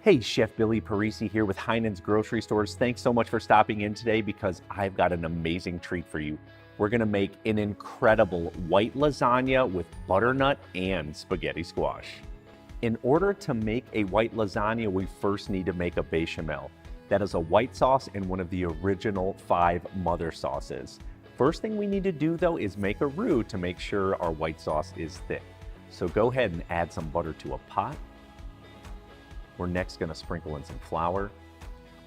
Hey, Chef Billy Parisi here with Heinen's Grocery Stores. Thanks so much for stopping in today because I've got an amazing treat for you. We're gonna make an incredible white lasagna with butternut and spaghetti squash. In order to make a white lasagna, we first need to make a Béchamel. That is a white sauce and one of the original 5 mother sauces. First thing we need to do though is make a roux to make sure our white sauce is thick. So go ahead and add some butter to a pot. We're next gonna sprinkle in some flour.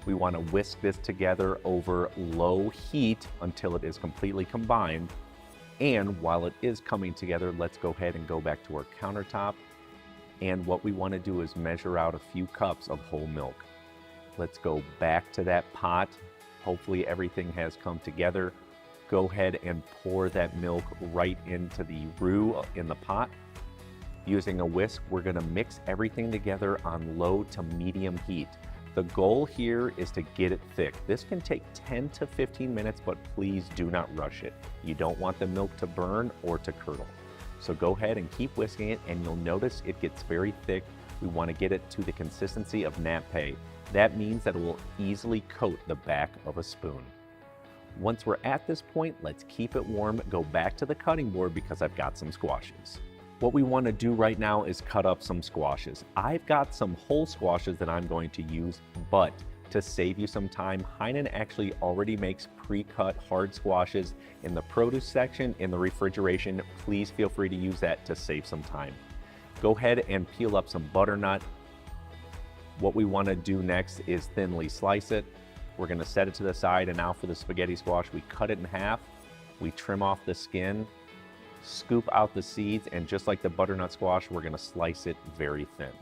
We wanna whisk this together over low heat until it is completely combined. And while it is coming together, let's go ahead and go back to our countertop. And what we wanna do is measure out a few cups of whole milk. Let's go back to that pot. Hopefully everything has come together. Go ahead and pour that milk right into the roux in the pot. Using a whisk, we're gonna mix everything together on low to medium heat. The goal here is to get it thick. This can take 10 to 15 minutes, but please do not rush it. You don't want the milk to burn or to curdle. So go ahead and keep whisking it, and you'll notice it gets very thick. We wanna get it to the consistency of nappe. That means that it will easily coat the back of a spoon. Once we're at this point, let's keep it warm, go back to the cutting board because I've got some squashes. What we want to do right now is cut up some squashes. I've got some whole squashes that I'm going to use, but to save you some time, Heinen actually already makes pre-cut hard squashes in the produce section in the refrigeration. Please feel free to use that to save some time. Go ahead and peel up some butternut. What we want to do next is thinly slice it. We're going to set it to the side, and now for the spaghetti squash, we cut it in half. We trim off the skin, scoop out the seeds, and just like the butternut squash, we're gonna slice it very thin.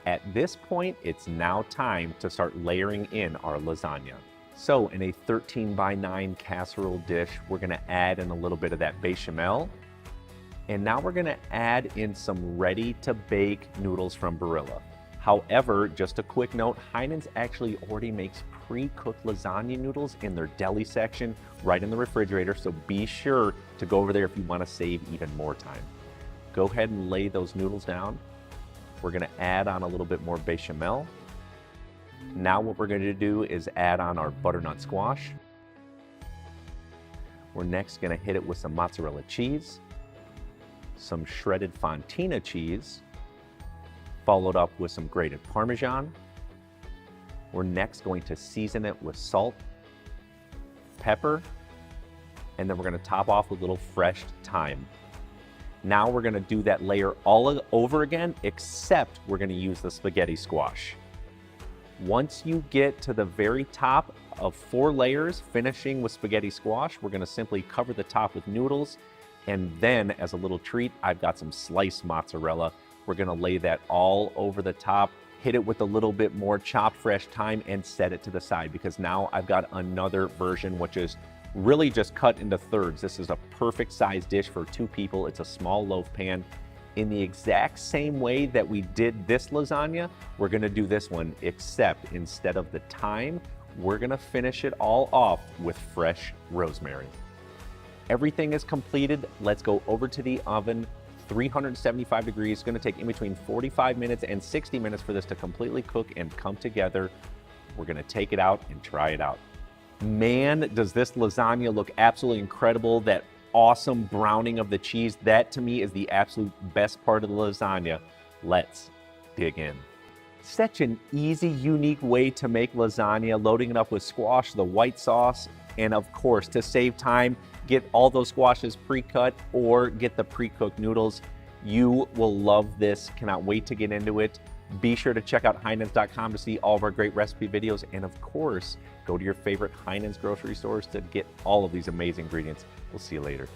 At this point, it's now time to start layering in our lasagna. So in a 13x9 casserole dish, we're gonna add in a little bit of that bechamel. And now we're gonna add in some ready to bake noodles from Barilla. However, just a quick note, Heinen's actually already makes pre-cooked lasagna noodles in their deli section right in the refrigerator, so be sure to go over there if you want to save even more time. Go ahead and lay those noodles down. We're going to add on a little bit more bechamel. Now what we're going to do is add on our butternut squash. We're next going to hit it with some mozzarella cheese, some shredded fontina cheese, followed up with some grated Parmesan. We're next going to season it with salt, pepper, and then we're gonna top off with a little fresh thyme. Now we're gonna do that layer all over again, except we're gonna use the spaghetti squash. Once you get to the very top of 4 layers, finishing with spaghetti squash, we're gonna simply cover the top with noodles, and then as a little treat, I've got some sliced mozzarella. We're gonna lay that all over the top, hit it with a little bit more chopped fresh thyme, and set it to the side because now I've got another version which is really just cut into thirds. This is a perfect size dish for 2 people. It's a small loaf pan. In the exact same way that we did this lasagna, we're gonna do this one, except instead of the thyme, we're gonna finish it all off with fresh rosemary. Everything is completed. Let's go over to the oven. 375 degrees, it's gonna take in between 45 minutes and 60 minutes for this to completely cook and come together. We're gonna take it out and try it out. Man, does this lasagna look absolutely incredible. That awesome browning of the cheese, that to me is the absolute best part of the lasagna. Let's dig in. Such an easy, unique way to make lasagna, loading it up with squash, the white sauce, and of course, to save time, get all those squashes pre-cut or get the pre-cooked noodles. You will love this. Cannot wait to get into it. Be sure to check out Heinens.com to see all of our great recipe videos. And of course, go to your favorite Heinens grocery stores to get all of these amazing ingredients. We'll see you later.